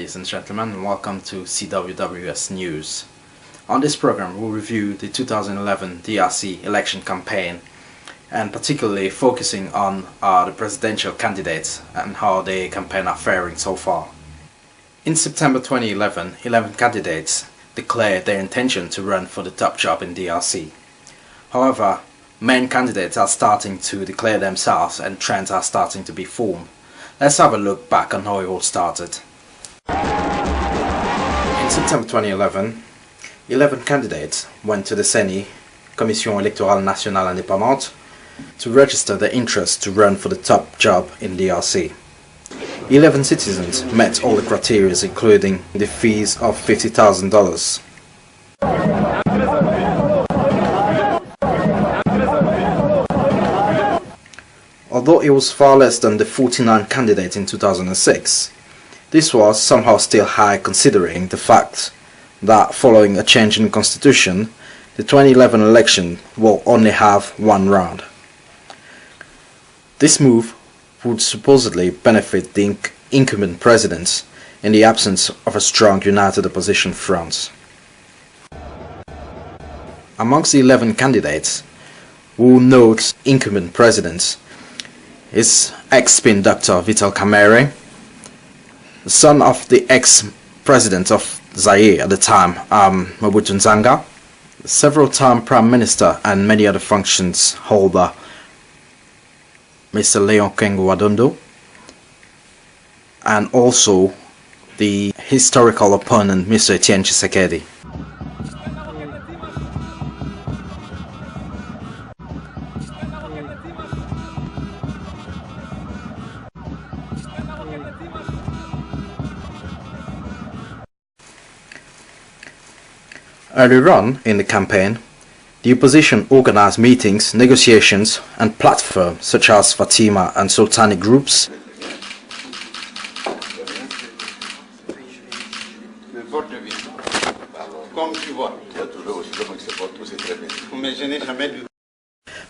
ladies and gentlemen, and welcome to CWWS News. On this program, we'll review the 2011 DRC election campaign, and particularly focusing on the presidential candidates and how their campaign are faring so far. In September 2011, 11 candidates declared their intention to run for the top job in DRC. However, main candidates are starting to declare themselves and trends are starting to be formed. Let's have a look back on how it all started. In September 2011, 11 candidates went to the CENI, Commission Electorale Nationale Indépendante, to register their interest to run for the top job in DRC. 11 citizens met all the criteria, including the fees of $50,000. Although it was far less than the 49 candidates in 2006, this was somehow still high considering the fact that following a change in the constitution, the 2011 election will only have one round. This move would supposedly benefit the incumbent presidents in the absence of a strong united opposition front. Amongst the 11 candidates who note incumbent presidents is ex-spin doctor Vital Kamerhe, the son of the ex-president of Zaire at the time, Mobutu Nzanga, several-time prime minister and many other functions holder, Mr. Leon Kengo-Wadondo, and also the historical opponent, Mr. Etienne Tshisekedi. Earlier on in the campaign, the opposition organized meetings, negotiations and platforms such as Fatima and Sultani groups,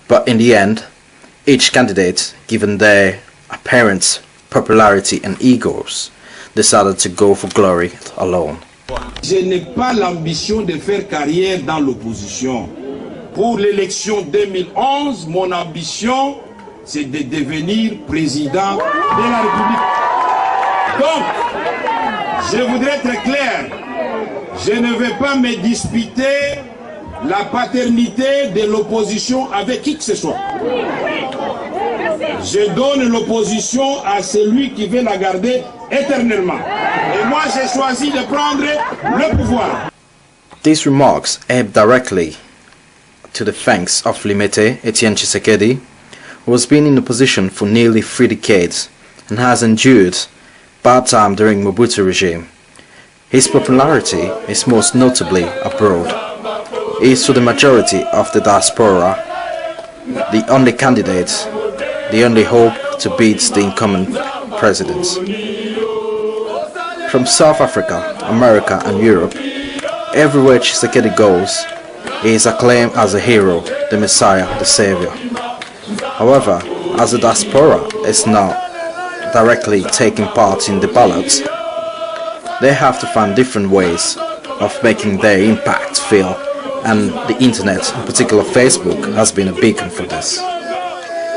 but in the end, each candidate, given their apparent popularity and egos, decided to go for glory alone. Je n'ai pas l'ambition de faire carrière dans l'opposition. Pour l'élection 2011, mon ambition, c'est de devenir président de la République. Donc, je voudrais être clair, je ne vais pas me disputer la paternité de l'opposition avec qui que ce soit. Je donne l'opposition à celui qui veut la garder éternellement. Et moi, j'ai choisi de prendre le pouvoir. These remarks aim directly to the thanks of Limete, Etienne Tshisekedi, who has been in the position for nearly 3 decades and has endured bad time during Mobutu regime. His popularity is most notably abroad. He is to the majority of the diaspora the only candidate, the only hope to beat the incumbent presidents. From South Africa, America and Europe, everywhere Tshisekedi goes, he is acclaimed as a hero, the Messiah, the Savior. However, as the diaspora is not directly taking part in the ballots, they have to find different ways of making their impact feel, and the internet, in particular Facebook, has been a beacon for this.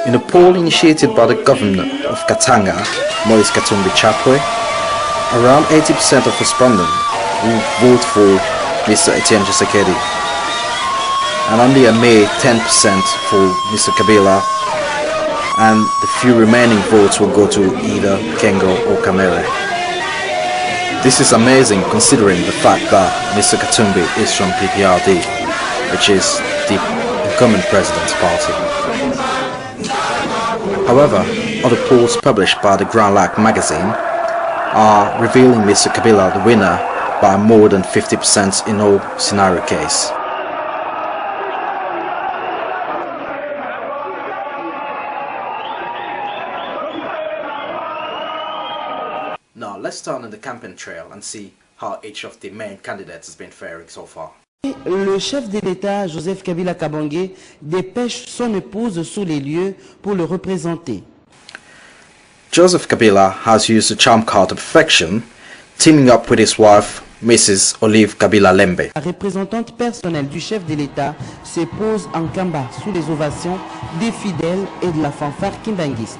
In a poll initiated by the governor of Katanga, Moise Katumbi Chapwe, around 80% of respondents will vote for Mr. Etienne Tshisekedi, and only a mere 10% for Mr. Kabila, and the few remaining votes will go to either Kengo or Kamerhe. This is amazing considering the fact that Mr. Katumbi is from PPRD, which is the incumbent president's party. However, other polls published by the Grand Lac magazine are revealing Mr. Kabila the winner by more than 50% in all scenario case. Now let's turn on the campaign trail and see how each of the main candidates has been faring so far. Le chef de l'État, Joseph Kabila Kabange, dépêche son épouse sur les lieux pour le représenter. Joseph Kabila has used the charm card to perfection teaming up with his wife, Mrs. Olive Kabila Lembe. La représentante personnelle du chef de l'État se pose en combat sous les ovations des fidèles et de la fanfare kimbanguiste.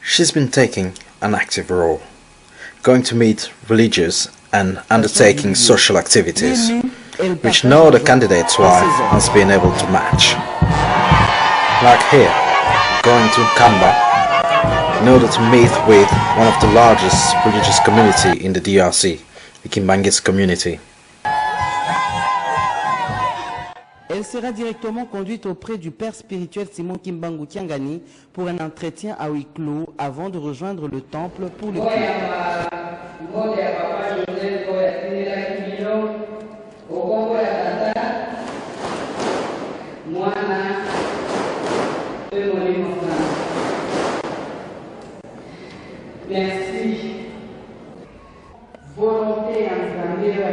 She's been taking an active role, going to meet religious and undertaking social activities, which no other candidate's wife has been able to match. Like here, going to Kamba in order to meet with one of the largest religious community in the DRC, the Kimbangist community. Elle sera directement conduite auprès du père spirituel Simon Kimbangu Tiangani pour un entretien à huis clos avant de rejoindre le temple pour le culte. Merci. Volonté entamée à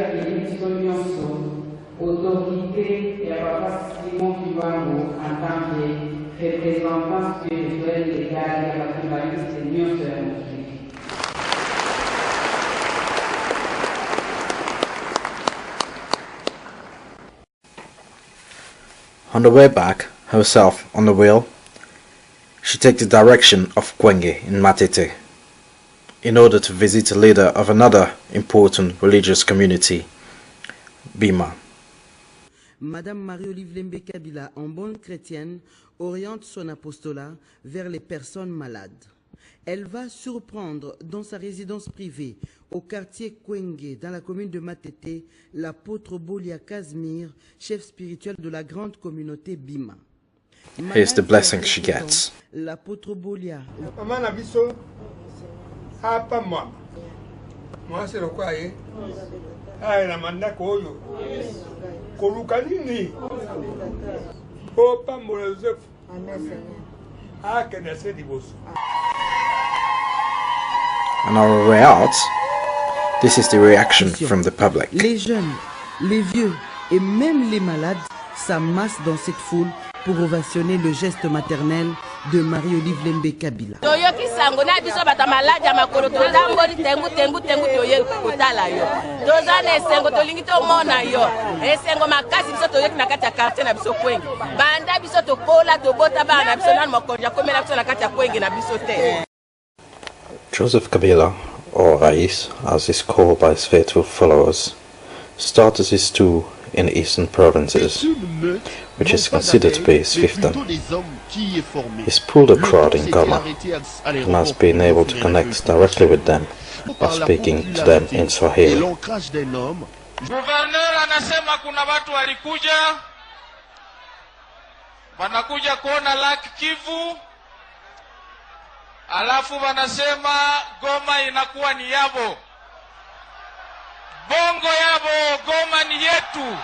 autorité et à Papa Simon Kiwango en tant que représentant spirituel légal et à la primariste Union sur la musique. On the way back, herself on the wheel, she takes the direction of Kwenge in Matete in order to visit a leader of another important religious community, Bima. Madame Marie-Olive Lembe Kabila, en bonne chrétienne, oriente son apostolat vers les personnes malades. Elle va surprendre dans sa résidence privée au quartier Kwenge, dans la commune de Matete, l'apôtre Bolia Casimir, chef spirituel de la grande communauté Bima. Here's the blessing she gets. L'apôtre Bolia. On our way out, this is the reaction from the public. Les jeunes, les vieux et même les malades s'amassent dans cette foule pour ovationner le geste maternel de Marie-Olive Lembe Kabila. Joseph Kabila, or Rais, as is called by his faithful followers, started his tour in the eastern provinces, which is considered to be his fifth time. He's pulled a crowd in Goma and has been able to connect directly with them by speaking to them in Swahili. Gouverneur anasema kuna watu wanakuja kuona Lake Kivu, alafu wanasema Goma inakuwa ni yabo. Bongo yabo, Goma ni yetu.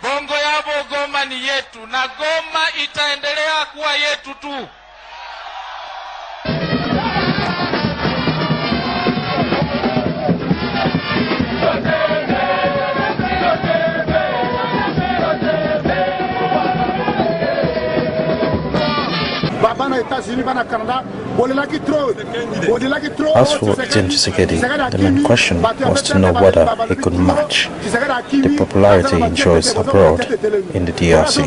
Bongo yabo, Goma ni yetu, na Goma itaendelea kuwa yetu tu. As for Etienne Tshisekedi, the main question was to know whether he could match the popularity he enjoys abroad in the DRC.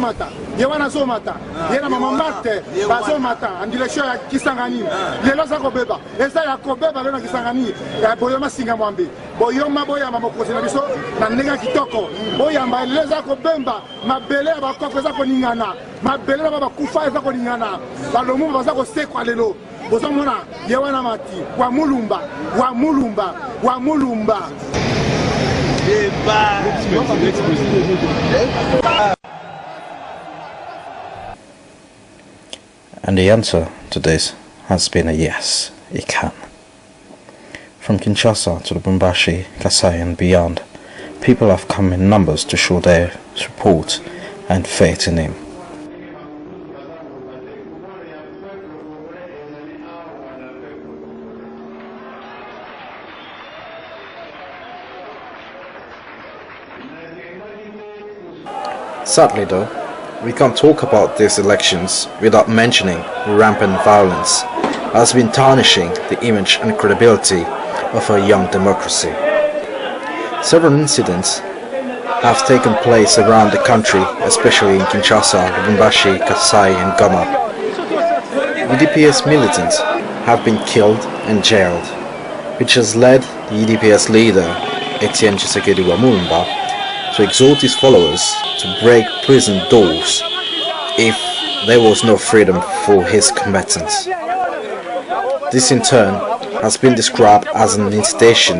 And the answer to this has been a yes, he can. From Kinshasa to Lubumbashi, Kasai and beyond, people have come in numbers to show their support and faith in him. Sadly though, we can't talk about these elections without mentioning rampant violence has been tarnishing the image and credibility of our young democracy. Several incidents have taken place around the country, especially in Kinshasa, Lubumbashi, Kasai and Goma. UDPS militants have been killed and jailed, which has led the UDPS leader, Etienne Tshisekedi to exhort his followers to break prison doors if there was no freedom for his combatants. This in turn has been described as an incitation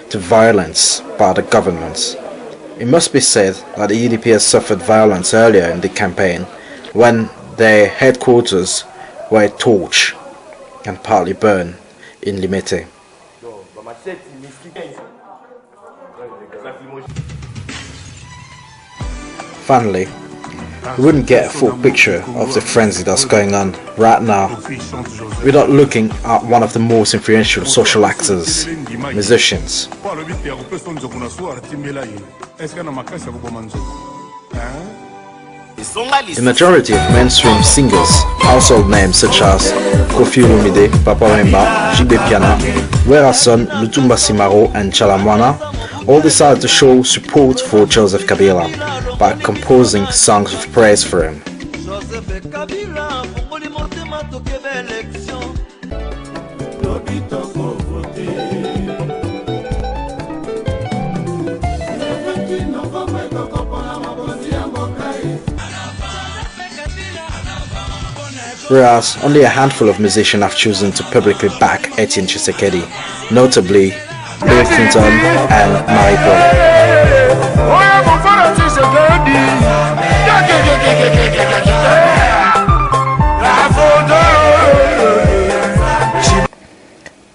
to violence by the government. It must be said that the UDPS suffered violence earlier in the campaign when their headquarters were torched and partly burned in Limete. Finally, we wouldn't get a full picture of the frenzy that's going on right now without looking at one of the most influential social actors, musicians. The majority of mainstream singers, household names such as Kofi Olomide, Papa Wemba, Jibe Piana, Werason, Lutumba Simaro and Chalamwana all decided to show support for Joseph Kabila by composing songs of praise for him. Whereas only a handful of musicians have chosen to publicly back Etienne Tshisekedi, notably Bill Clinton and Marie Paul.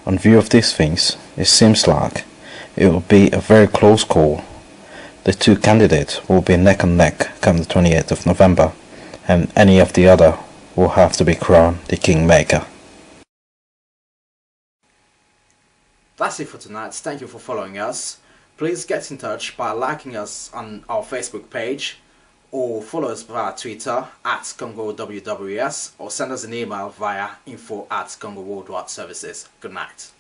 On view of these things, it seems like it will be a very close call. The two candidates will be neck and neck come the 28th of November, and any of the other will have to be crowned the kingmaker. That's it for tonight. Thank you for following us. Please get in touch by liking us on our Facebook page or follow us via Twitter @CongoWWS or send us an email via info@CongoWorldWideServices. Good night.